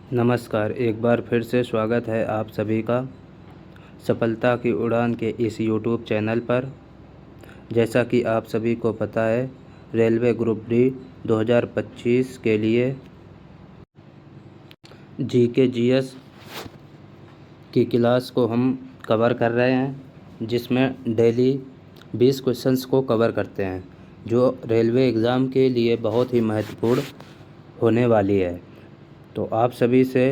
नमस्कार, एक बार फिर से स्वागत है आप सभी का सफलता की उड़ान के इस यूट्यूब चैनल पर। जैसा कि आप सभी को पता है, रेलवे ग्रुप डी 2025 के लिए जीके जीएस की क्लास को हम कवर कर रहे हैं, जिसमें डेली 20 क्वेश्चंस को कवर करते हैं, जो रेलवे एग्ज़ाम के लिए बहुत ही महत्वपूर्ण होने वाली है। तो आप सभी से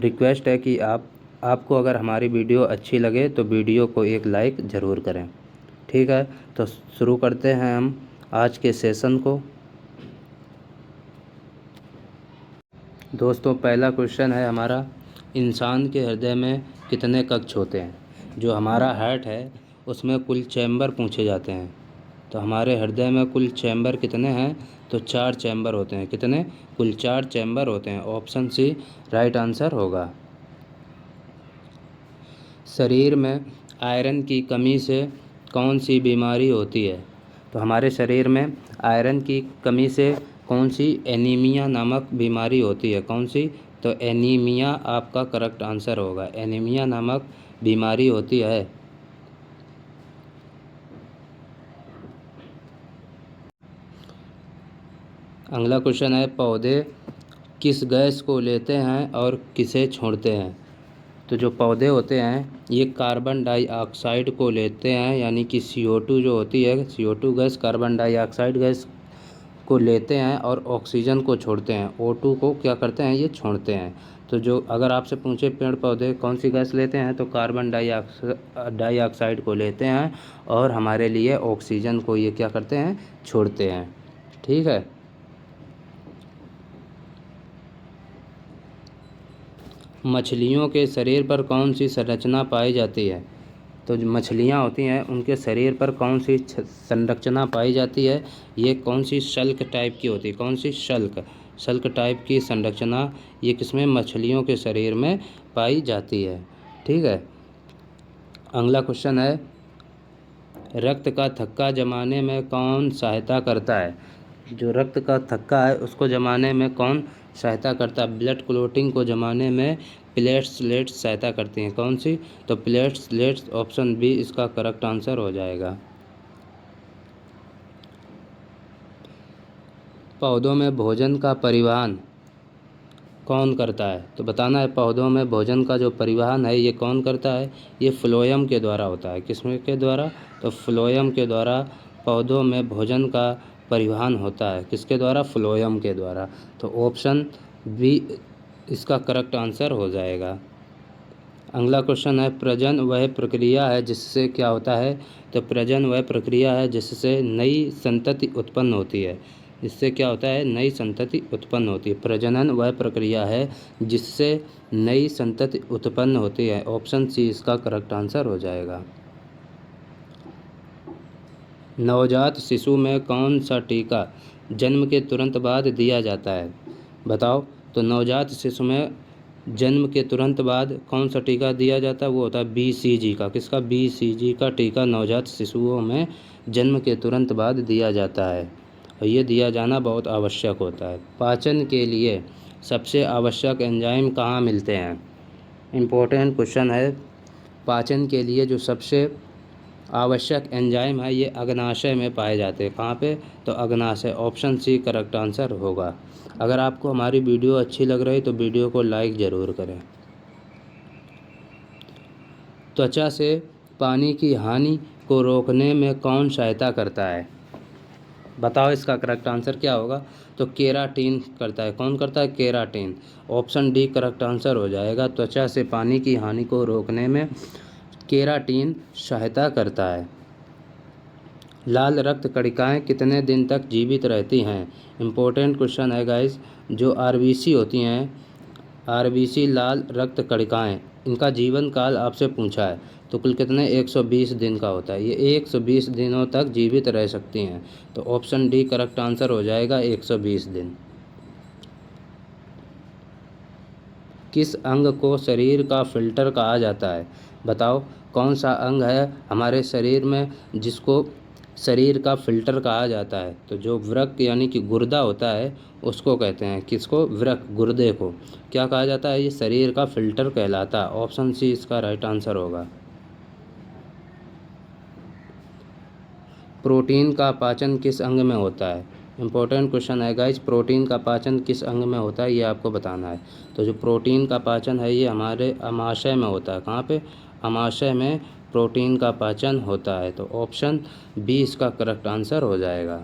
रिक्वेस्ट है कि आपको अगर हमारी वीडियो अच्छी लगे तो वीडियो को एक लाइक ज़रूर करें। ठीक है, तो शुरू करते हैं हम आज के सेशन को। दोस्तों, पहला क्वेश्चन है हमारा, इंसान के हृदय में कितने कक्ष होते हैं। जो हमारा हार्ट है उसमें कुल चैम्बर पूछे जाते हैं। तो हमारे हृदय में कुल चैम्बर कितने हैं? तो 4 चैम्बर होते हैं। कितने? कुल 4 चैम्बर होते हैं। ऑप्शन सी राइट आंसर होगा। शरीर में आयरन की कमी से कौन सी बीमारी होती है? तो हमारे शरीर में आयरन की कमी से कौन सी एनीमिया नामक बीमारी होती है? कौन सी? तो एनीमिया आपका करेक्ट आंसर होगा। एनीमिया नामक बीमारी होती है। अगला क्वेश्चन है, पौधे किस गैस को लेते हैं और किसे छोड़ते हैं? तो जो पौधे होते हैं ये कार्बन डाइऑक्साइड को लेते हैं, यानी कि CO2 जो होती है, CO2 gas carbon dioxide gas को लेते हैं और ऑक्सीजन को छोड़ते हैं। O2 को क्या करते हैं? ये छोड़ते हैं। तो जो अगर आपसे पूछे पेड़ पौधे कौन सी गैस लेते हैं, तो कार्बन डाइऑक्साइड को लेते हैं और हमारे लिए ऑक्सीजन को ये क्या करते हैं? छोड़ते हैं। ठीक है। मछलियों के शरीर पर कौन सी संरचना पाई जाती है? तो जो मछलियाँ होती हैं उनके शरीर पर कौन सी संरचना पाई जाती है? ये कौन सी शल्क टाइप की होती है? कौन सी शल्क टाइप की संरचना ये किसमें? मछलियों के शरीर में पाई जाती है। ठीक है। अगला क्वेश्चन है, रक्त का थक्का जमाने में कौन सहायता करता है? जो रक्त का थक्का है उसको जमाने में कौन सहायता करता है? ब्लड क्लोटिंग को जमाने में प्लेटलेट्स सहायता करती हैं। कौन सी? तो प्लेटलेट्स। ऑप्शन बी इसका करेक्ट आंसर हो जाएगा। पौधों में भोजन का परिवहन कौन करता है? तो बताना है, पौधों में भोजन का जो परिवहन है ये कौन करता है? ये फ्लोएम के द्वारा होता है। किसमें के द्वारा? तो फ्लोएम के द्वारा पौधों में भोजन का परिवहन होता है। किसके द्वारा? फ्लोएम के द्वारा। तो ऑप्शन बी इसका करेक्ट आंसर हो जाएगा। अगला क्वेश्चन है, प्रजनन वह प्रक्रिया है जिससे क्या होता है? तो प्रजनन वह प्रक्रिया है जिससे नई संतति उत्पन्न होती है। इससे क्या होता है? नई संतति उत्पन्न होती है। प्रजनन वह प्रक्रिया है जिससे नई संतति उत्पन्न होती है। ऑप्शन सी इसका करेक्ट आंसर हो जाएगा। नवजात शिशु में कौन सा टीका जन्म के तुरंत बाद दिया जाता है? बताओ। तो नवजात शिशु में जन्म के तुरंत बाद कौन सा टीका दिया जाता है? वो होता है BCG का। किसका? BCG का टीका नवजात शिशुओं में जन्म के तुरंत बाद दिया जाता है और ये दिया जाना बहुत आवश्यक होता है। पाचन के लिए सबसे आवश्यक एंजाइम कहाँ मिलते हैं? इम्पोर्टेंट क्वेश्चन है। पाचन के लिए जो सबसे आवश्यक एंजाइम है ये अग्नाशय में पाए जाते हैं। कहाँ पे? तो अग्नाशय। ऑप्शन सी करेक्ट आंसर होगा। अगर आपको हमारी वीडियो अच्छी लग रही तो वीडियो को लाइक ज़रूर करें। त्वचा से पानी की हानि को रोकने में कौन सहायता करता है? बताओ इसका करेक्ट आंसर क्या होगा? तो केराटिन करता है। कौन करता है? Keratin. Option D correct answer हो जाएगा। त्वचा से पानी की हानि को रोकने में केराटिन सहायता करता है। लाल रक्त कणिकाएँ कितने दिन तक जीवित रहती हैं? इम्पोर्टेंट क्वेश्चन है गाइस। जो RBC होती हैं, RBC लाल रक्त कणिकाएँ, इनका जीवन काल आपसे पूछा है तो कुल कितने? 120 दिन का होता है। ये 120 दिनों तक जीवित रह सकती हैं। तो ऑप्शन डी करेक्ट आंसर हो जाएगा, 120 दिन। किस अंग को शरीर का फिल्टर कहा जाता है? बताओ कौन सा अंग है हमारे शरीर में जिसको शरीर का फिल्टर कहा जाता है। तो जो वृक्क यानी कि गुर्दा होता है उसको कहते हैं, किसको? वृक्क, गुर्दे को क्या कहा जाता है? ये शरीर का फिल्टर कहलाता है। ऑप्शन सी इसका राइट आंसर होगा। प्रोटीन का पाचन किस अंग में होता है? इंपॉर्टेंट क्वेश्चन है गाइज। प्रोटीन का पाचन किस अंग में होता है ये आपको बताना है। तो जो प्रोटीन का पाचन है ये हमारे अमाशय में होता है। कहाँ पे? अमाशय में प्रोटीन का पाचन होता है। तो ऑप्शन बी इसका करेक्ट आंसर हो जाएगा।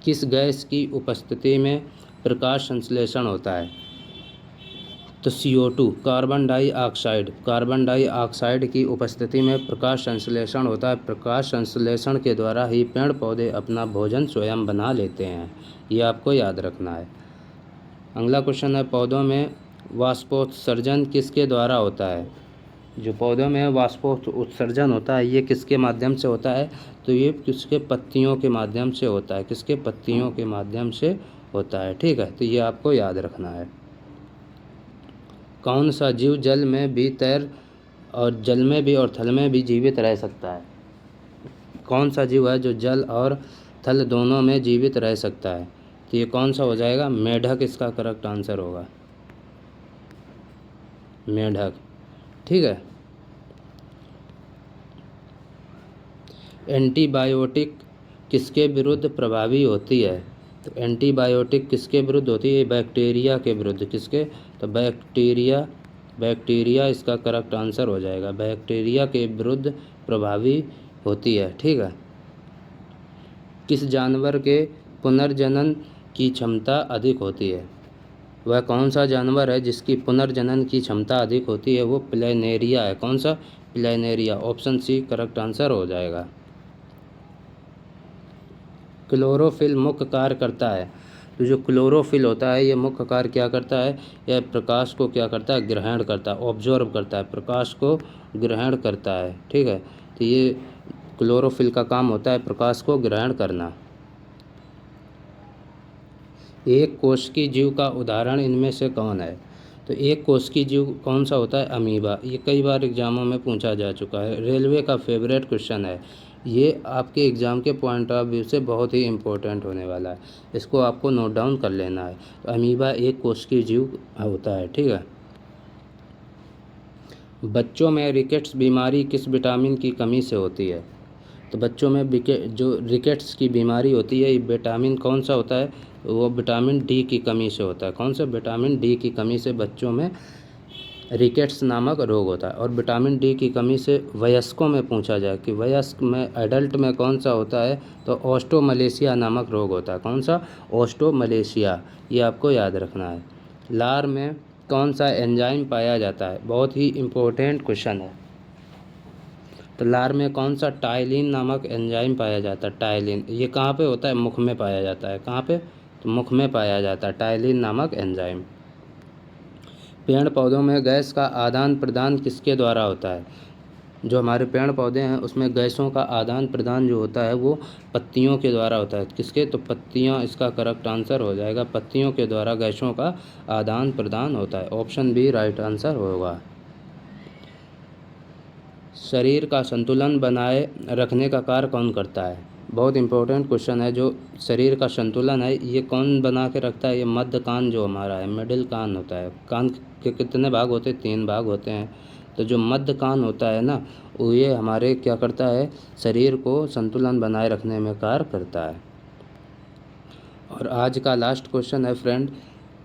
किस गैस की उपस्थिति में प्रकाश संश्लेषण होता है? तो CO2, carbon dioxide. Carbon dioxide की उपस्थिति में प्रकाश संश्लेषण होता है। प्रकाश संश्लेषण के द्वारा ही पेड़ पौधे अपना भोजन स्वयं बना लेते हैं, ये आपको याद रखना है। अगला क्वेश्चन है, पौधों में वाष्पोत्सर्जन किसके द्वारा होता है? जो पौधों में वाष्पोत्सर्जन होता है ये किसके माध्यम से होता है? तो ये किसके? पत्तियों के माध्यम से होता है। किसके? पत्तियों के माध्यम से होता है। ठीक है, तो ये आपको याद रखना है। कौन सा जीव जल में भी और जल में भी और थल में भी जीवित रह सकता है? कौन सा जीव है जो जल और थल दोनों में जीवित रह सकता है? तो ये कौन सा हो जाएगा? मेढक इसका करेक्ट आंसर होगा। मेढक। ठीक है। एंटीबायोटिक किसके विरुद्ध प्रभावी होती है? तो एंटीबायोटिक किसके विरुद्ध होती है? बैक्टीरिया के विरुद्ध। किसके? तो बैक्टीरिया इसका करेक्ट आंसर हो जाएगा। बैक्टीरिया के विरुद्ध प्रभावी होती है। ठीक है। किस जानवर के पुनर्जनन की क्षमता अधिक होती है? वह कौन सा जानवर है जिसकी पुनर्जनन की क्षमता अधिक होती है? वो प्लेनेरिया है। कौन सा? Planaria. Option C correct answer हो जाएगा। क्लोरोफिल मुख्य कार्य करता है। तो जो क्लोरोफिल होता है ये मुख्य कार्य क्या करता है? यह प्रकाश को क्या करता है? ग्रहण करता है, ऑब्जॉर्व करता है, प्रकाश को ग्रहण करता है। ठीक है, तो ये क्लोरोफिल का काम होता है प्रकाश को ग्रहण करना। एक कोशिकीय जीव का उदाहरण इनमें से कौन है? तो एक कोशिकीय जीव कौन सा होता है? अमीबा। ये कई बार एग्जामों में पूछा जा चुका है, रेलवे का फेवरेट क्वेश्चन है। ये आपके एग्ज़ाम के पॉइंट ऑफ व्यू से बहुत ही इम्पोर्टेंट होने वाला है, इसको आपको नोट डाउन कर लेना है। तो अमीबा एक कोशिकीय जीव होता है। ठीक है। बच्चों में रिकेट्स बीमारी किस विटामिन की कमी से होती है? तो बच्चों में जो रिकेट्स की बीमारी होती है ये विटामिन कौन सा होता है? वो विटामिन डी की कमी से होता है। कौन सा? विटामिन डी की कमी से बच्चों में रिकेट्स नामक रोग होता है। और विटामिन डी की कमी से वयस्कों में पूछा जाए कि वयस्क में, एडल्ट में कौन सा होता है? तो ऑस्टोमलेशिया नामक रोग होता है। कौन सा? ऑस्टोमलेशिया। ये आपको याद रखना है। लार में कौन सा एंजाइम पाया जाता है? बहुत ही इम्पोर्टेंट क्वेश्चन है। तो लार में कौन सा? टाइलिन नामक एंजाइम पाया जाता है। टाइलिन ये कहाँ पे होता है? मुख में पाया जाता है। कहाँ पे? तो मुख में पाया जाता है टाइलिन नामक एंजाइम। पेड़ पौधों में गैस का आदान प्रदान किसके द्वारा होता है? जो हमारे पेड़ पौधे हैं उसमें गैसों का आदान प्रदान जो होता है वो पत्तियों के द्वारा होता है। किसके? तो पत्तियां इसका करेक्ट आंसर हो जाएगा। पत्तियों के द्वारा गैसों का आदान प्रदान होता है। ऑप्शन बी राइट आंसर होगा। शरीर का संतुलन बनाए रखने का कार्य कौन करता है? बहुत इंपॉर्टेंट क्वेश्चन है। जो शरीर का संतुलन है ये कौन बना के रखता है? ये मध्य कान जो हमारा है, मिडिल कान होता है। कान के कितने भाग होते हैं? 3 भाग होते हैं। तो जो मध्य कान होता है ना, वो ये हमारे क्या करता है? शरीर को संतुलन बनाए रखने में कार्य करता है। और आज का लास्ट क्वेश्चन है फ्रेंड,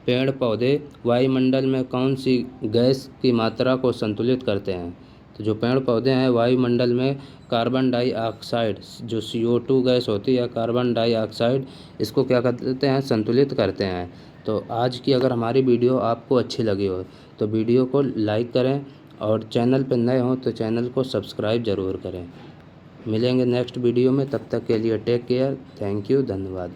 पेड़ पौधे वायुमंडल में कौन सी गैस की मात्रा को संतुलित करते हैं? तो जो पेड़ पौधे हैं वायुमंडल में कार्बन डाइऑक्साइड जो CO2 गैस होती है, कार्बन डाइऑक्साइड, इसको क्या करते हैं? संतुलित करते हैं। तो आज की अगर हमारी वीडियो आपको अच्छी लगी हो तो वीडियो को लाइक करें और चैनल पर नए हों तो चैनल को सब्सक्राइब ज़रूर करें। मिलेंगे नेक्स्ट वीडियो में, तब तक के लिए टेक केयर। थैंक यू, धन्यवाद।